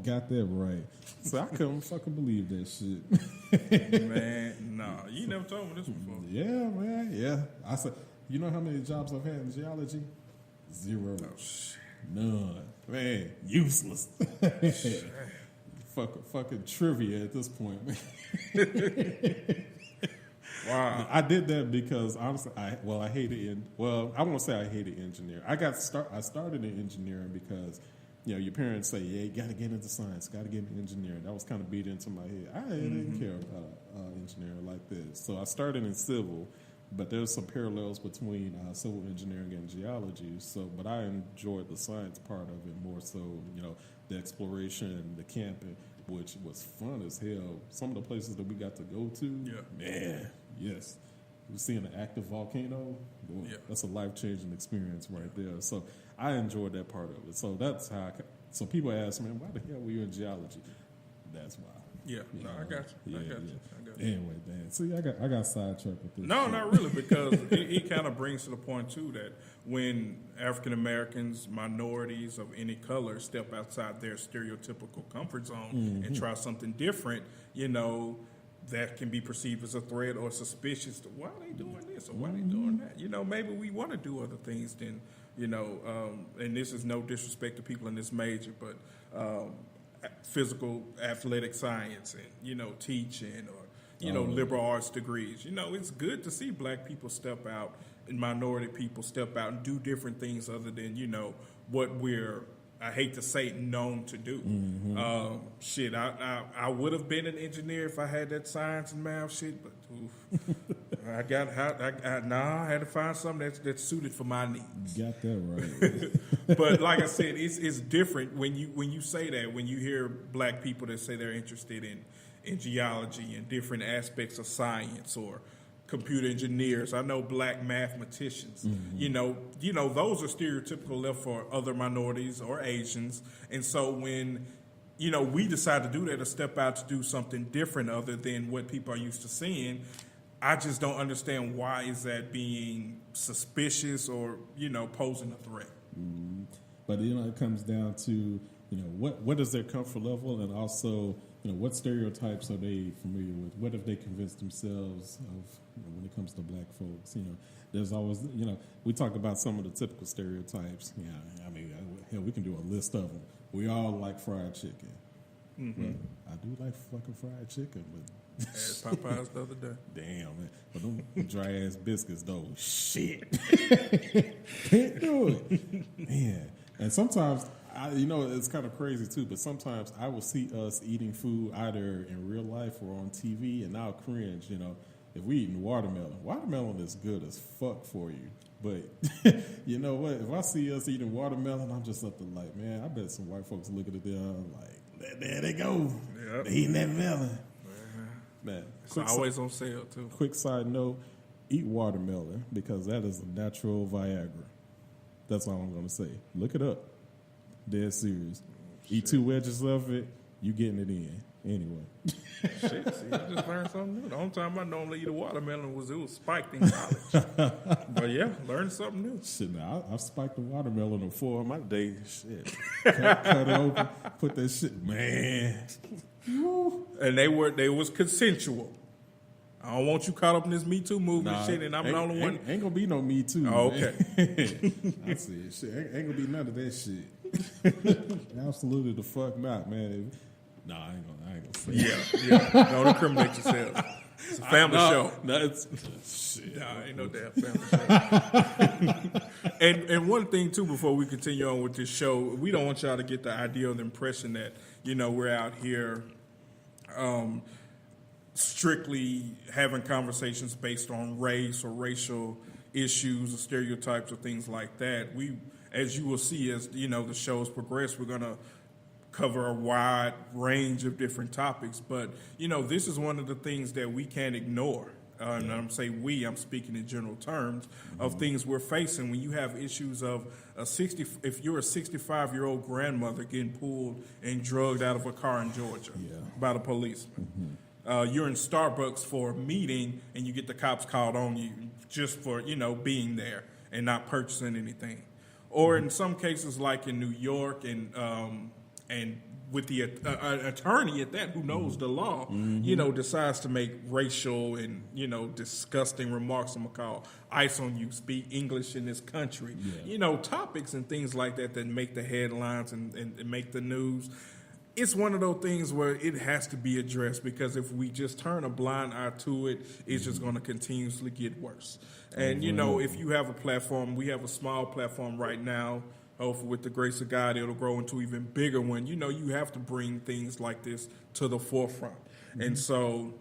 Got that right. So I couldn't fucking believe that shit. Man, nah. You never told me this before. Yeah, man. Yeah. I said, you know how many jobs I've had in geology? 0. Oh, shit. None. Man, useless. Fucking trivia at this point, man. Wow. I did that because honestly, I hated I won't say I hated engineering. I started in engineering because your parents say, yeah, you got to get into science, got to get into engineering. That was kind of beat into my head. I didn't care about engineering like this, so I started in civil. But there's some parallels between civil engineering and geology. But I enjoyed the science part of it more so. The exploration, the camping, which was fun as hell. Some of the places that we got to go to, man, yes. We're seeing an active volcano. Boy, that's a life-changing experience right there. So I enjoyed that part of it. So that's how. So people ask me, why the hell were you in geology? That's why. Yeah, no, I got you. I got you. Anyway, Dan, see, I got sidetracked with this. No, shit. not really, because it kind of brings to the point, too, that when African Americans, minorities of any color step outside their stereotypical comfort zone and try something different, that can be perceived as a threat or suspicious. Why are they doing this or why are they doing that? Maybe we want to do other things than, and this is no disrespect to people in this major, but physical athletic science and, teaching or, liberal arts degrees. It's good to see black people step out and minority people step out and do different things other than, what we're, I hate to say, known to do. Shit, I would have been an engineer if I had that science and math shit, but I had to find something that's suited for my needs. Got that right. But like I said, it's different when you say that, when you hear black people that say they're interested in geology and different aspects of science or computer engineers. I know black mathematicians. Those are stereotypical left for other minorities or Asians. And so when, we decide to do that, to step out to do something different other than what people are used to seeing, I just don't understand why is that being suspicious or, posing a threat. But, it comes down to, what is their comfort level and also, what stereotypes are they familiar with? What have they convinced themselves of when it comes to black folks? There's always, we talk about some of the typical stereotypes. Yeah, I mean, hell, we can do a list of them. We all like fried chicken. Well, I do like fucking fried chicken, but As Popeyes the other day. Damn, man. But them dry ass biscuits though, shit. Can't do it. Man. And sometimes it's kind of crazy too, but sometimes I will see us eating food either in real life or on TV and I'll cringe, if we eating watermelon is good as fuck for you. But you know what? If I see us eating watermelon, I'm just up to like, man, I bet some white folks looking at them like, there they go. Yep. They eating that melon. Man, it's always on sale too. Quick side note, eat watermelon because that is a natural Viagra. That's all I'm going to say. Look it up. Dead serious. Eat 2 wedges of it, you getting it in. Anyway. Shit, see, I just learned something new. The only time I normally eat a watermelon was spiked in college. But yeah, learned something new. Shit, now I've spiked a watermelon before in my day. Shit. Cut it open, put that shit, man. And they was consensual. I don't want you caught up in this Me Too movement shit, and I'm the only one. Ain't gonna be no Me Too. Oh, okay. I see it. Shit, ain't gonna be none of that shit. Absolutely the fuck not, man. Nah, I ain't gonna say Yeah. Don't incriminate yourself. It's a family show. No, it's shit. Nah, ain't no damn family show. And one thing too, before we continue on with this show, we don't want y'all to get the idea or the impression that we're out here strictly having conversations based on race or racial issues or stereotypes or things like that. We, as you will see, as the shows progress, we're gonna cover a wide range of different topics. But this is one of the things that we can't ignore. And I'm saying I'm speaking in general terms of things we're facing when you have issues of if you're a 65-year-old grandmother getting pulled and drugged out of a car in Georgia by the policeman. You're in Starbucks for a meeting and you get the cops called on you just for, being there and not purchasing anything. Or in some cases like in New York and with the attorney at that who knows the law, decides to make racial and, disgusting remarks, I'm going to call ice on you, speak English in this country, topics and things like that make the headlines and make the news. It's one of those things where it has to be addressed, because if we just turn a blind eye to it, it's just going to continuously get worse. And, if you have a platform, we have a small platform right now. Hopefully, with the grace of God, it'll grow into even bigger one. You have to bring things like this to the forefront. And so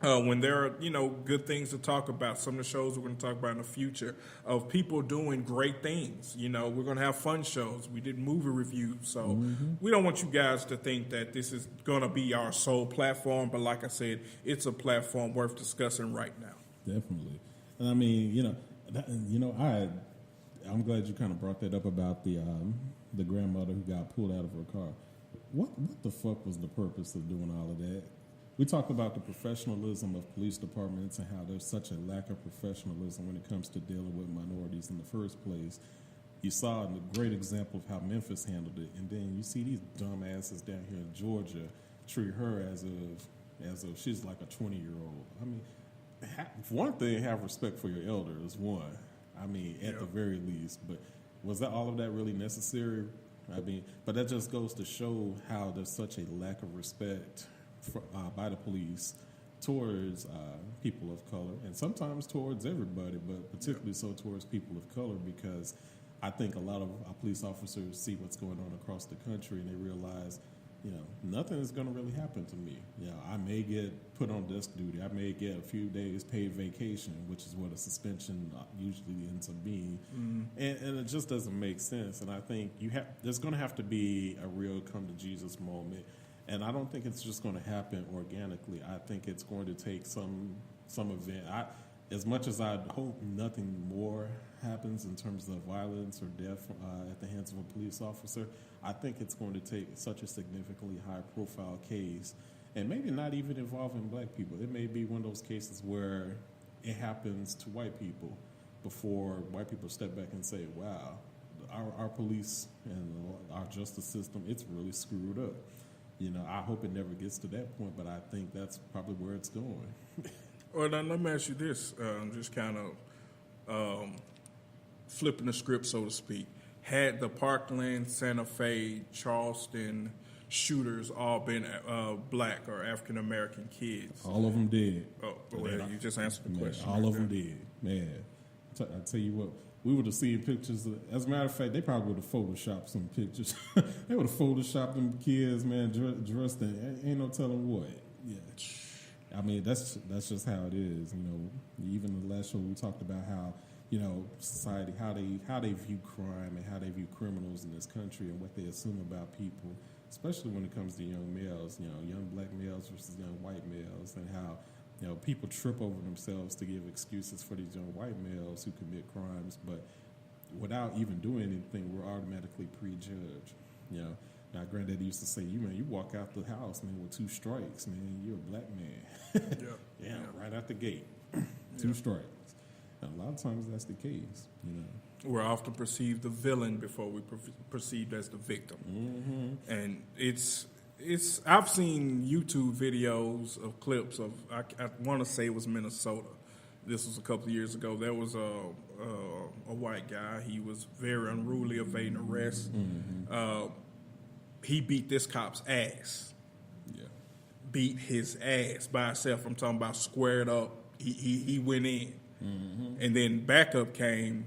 when there are, good things to talk about, some of the shows we're going to talk about in the future of people doing great things. We're going to have fun shows. We did movie reviews. So we don't want you guys to think that this is going to be our sole platform. But like I said, it's a platform worth discussing right now. Definitely. And I mean, I'm glad you kind of brought that up about the grandmother who got pulled out of her car. What the fuck was the purpose of doing all of that? We talked about the professionalism of police departments and how there's such a lack of professionalism when it comes to dealing with minorities in the first place. You saw a great example of how Memphis handled it, and then you see these dumbasses down here in Georgia treat her as if she's like a 20-year-old. I mean, one thing, have respect for your elders, one. I mean, at the very least. But was that all of that really necessary? I mean, but that just goes to show how there's such a lack of respect by the police towards people of color, and sometimes towards everybody, but particularly so towards people of color, because I think a lot of police officers see what's going on across the country and they realize, nothing is going to really happen to me. I may get put on desk duty. I may get a few days paid vacation, which is what a suspension usually ends up being. And it just doesn't make sense. And I think there's going to have to be a real come to Jesus moment. And I don't think it's just going to happen organically. I think it's going to take some event. As much as I hope nothing more happens in terms of violence or death at the hands of a police officer, I think it's going to take such a significantly high-profile case, and maybe not even involving black people. It may be one of those cases where it happens to white people before white people step back and say, wow, our police and our justice system, it's really screwed up. I hope it never gets to that point, but I think that's probably where it's going. Well, now let me ask you this, just kind of flipping the script, so to speak. Had the Parkland, Santa Fe, Charleston shooters all been black or African-American kids? All of them did. Oh, well, you just answered the question. All of them did, man. I tell you what, we would have seen pictures. As a matter of fact, they probably would have photoshopped some pictures. They would have photoshopped them kids, man, dressed in ain't no telling what. Yeah. I mean, that's just how it is. Even the last show we talked about how, society, how they view crime and how they view criminals in this country and what they assume about people, especially when it comes to young males, young black males versus young white males, and how, people trip over themselves to give excuses for these young white males who commit crimes, but without even doing anything, we're automatically prejudged. Now, Granddaddy used to say, you walk out the house, man, with 2 strikes, man, you're a black man. Yeah, right out the gate. 2 strikes. And a lot of times that's the case, We're often perceived the villain before we perceived as the victim. Mm-hmm. And I've seen YouTube videos of clips of, I want to say it was Minnesota. This was a couple of years ago. There was a white guy. He was very unruly, evading arrest. Mm-hmm. He beat this cop's ass. Yeah. Beat his ass by himself. I'm talking about squared up. He went in. Mm-hmm. And then backup came,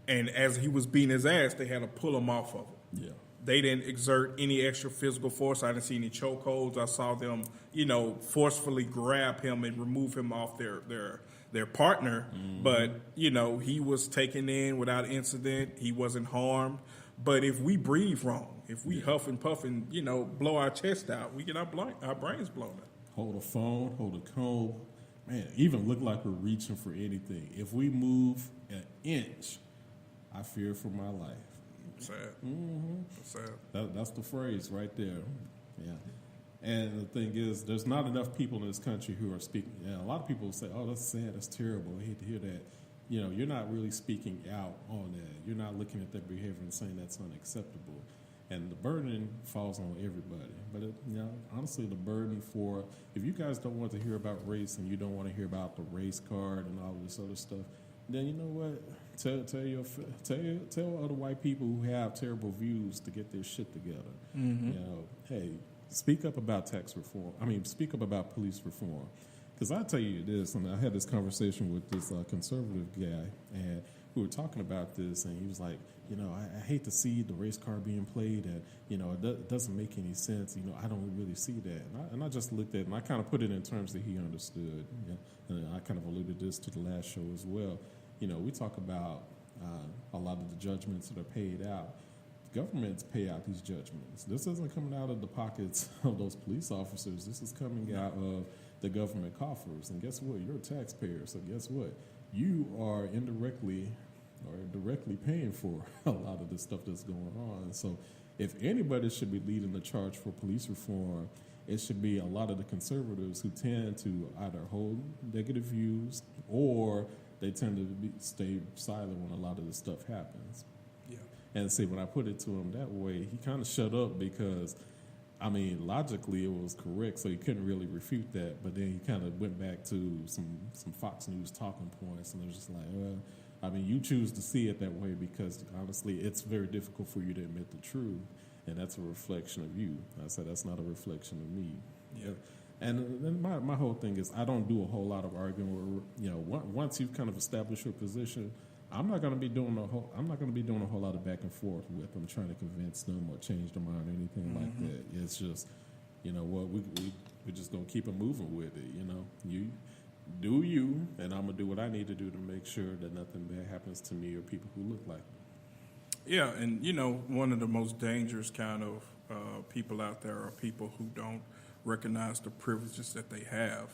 and as he was beating his ass, they had to pull him off of him. Yeah. They didn't exert any extra physical force. I didn't see any chokeholds. I saw them, forcefully grab him and remove him off their partner. Mm-hmm. But, he was taken in without incident. He wasn't harmed. But if we breathe wrong, if we huff and puff and, blow our chest out, we get our brains blown out. Hold a phone, hold a comb. Man, even look like we're reaching for anything. If we move an inch, I fear for my life. Sad. Mm-hmm. Sad. That's the phrase right there. Yeah. And the thing is, there's not enough people in this country who are speaking. A lot of people say, oh, that's sad, that's terrible. I hate to hear that. You're not really speaking out on that. You're not looking at their behavior and saying that's unacceptable. and the burden falls on everybody. But honestly, the burden for if you guys don't want to hear about race and you don't want to hear about the race card and all this other stuff, then you know what? Tell other white people who have terrible views to get their shit together. Hey, speak up about tax reform. Speak up about police reform. Because I tell you this, and I had this conversation with this conservative guy, and we were talking about this, and he was like, I hate to see the race card being played, and it doesn't make any sense. I don't really see that. And I just looked at it, and I kind of put it in terms that he understood. And I kind of alluded this to the last show as well. We talk about a lot of the judgments that are paid out. Governments pay out these judgments. This isn't coming out of the pockets of those police officers. This is coming out of the government coffers. And guess what? You're a taxpayer. So guess what? You are indirectly or directly paying for a lot of the stuff that's going on. So if anybody should be leading the charge for police reform, it should be a lot of the conservatives who tend to either hold negative views or they tend to stay silent when a lot of this stuff happens. Yeah. And see, when I put it to him that way, he kind of shut up because, logically it was correct, so he couldn't really refute that. But then he kind of went back to some Fox News talking points, and it was just like, you choose to see it that way because, honestly, it's very difficult for you to admit the truth, and that's a reflection of you. I said, that's not a reflection of me. Yeah. And my whole thing is I don't do a whole lot of arguing where, once you've kind of established your position, I'm not going to be doing a whole lot of back and forth with them, trying to convince them or change their mind or anything like that. It's just, we're just going to keep it moving with it. You do you, and I'm going to do what I need to do to make sure that nothing bad happens to me or people who look like me. Yeah, and one of the most dangerous kind of people out there are people who don't recognize the privileges that they have.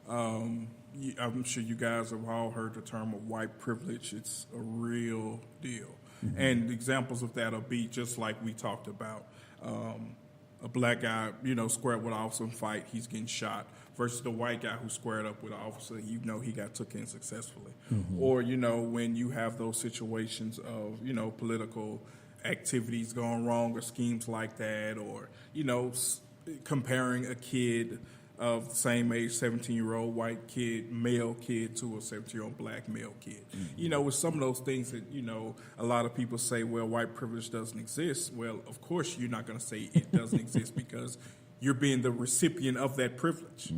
I'm sure you guys have all heard the term of white privilege. It's a real deal. Mm-hmm. And examples of that will be just like we talked about. A black guy, squared with an officer and fight, he's getting shot, versus the white guy who squared up with an officer, he got took in successfully. Mm-hmm. Or, when you have those situations of, political activities going wrong or schemes like that, or, comparing a kid of the same age, 17-year-old white kid, male kid, to a 17-year-old black male kid. Mm-hmm. With some of those things that, a lot of people say, well, white privilege doesn't exist. Well, of course you're not going to say it doesn't exist because you're being the recipient of that privilege,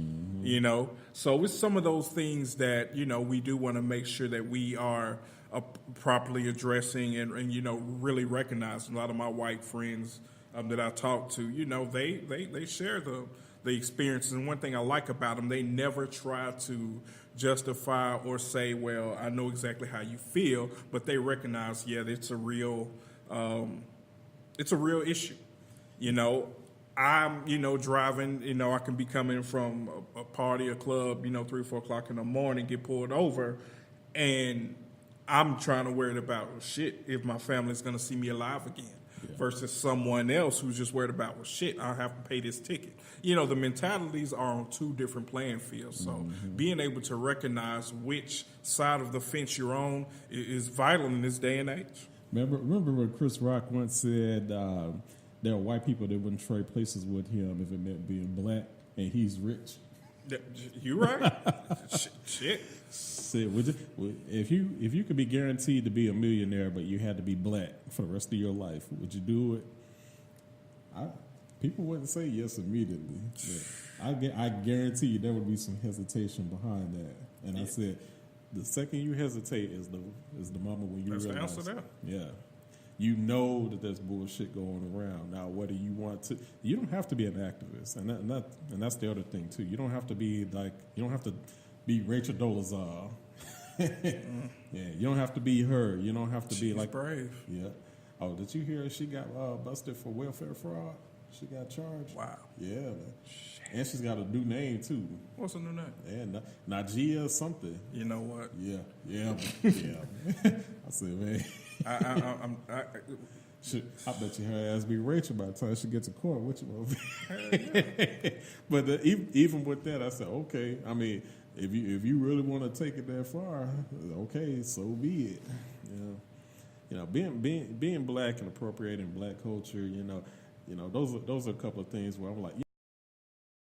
So it's some of those things that, we do want to make sure that we are properly addressing and really recognizing. A lot of my white friends that I talk to, they share the experiences. And one thing I like about them, they never try to justify or say, well, I know exactly how you feel, but they recognize, it's a real issue. I'm, driving, I can be coming from a party, a club, 3 or 4 o'clock in the morning, get pulled over, and I'm trying to worry about, shit, if my family's going to see me alive again. Yeah. Versus someone else who's just worried about, well, shit, I'll have to pay this ticket. The mentalities are on two different playing fields. So being able to recognize which side of the fence you're on is vital in this day and age. Remember when Chris Rock once said there are white people that wouldn't trade places with him if it meant being black, and he's rich. You right? Shit. If you could be guaranteed to be a millionaire, but you had to be black for the rest of your life, would you do it? People wouldn't say yes immediately. I guarantee you there would be some hesitation behind that. And I said, the second you hesitate is the moment when you realize. That's the answer there. Yeah. You know that there's bullshit going around. Now, whether you want to, you don't have to be an activist, and that's the other thing too. You don't have to be be Rachel Dolezal. Yeah, you don't have to be her. You don't have to be like brave. Yeah. Oh, did you hear she got busted for welfare fraud? She got charged. Wow. Yeah, man. And she's got a new name too. What's her new name? Yeah, Najia something. You know what? Yeah. I said, man. I bet you her ass be Rachel by the time she gets to court. What you want? But even with that, I said, okay. I mean, if you really want to take it that far, okay, so be it. Yeah. being black and appropriating black culture, those are a couple of things where I'm like,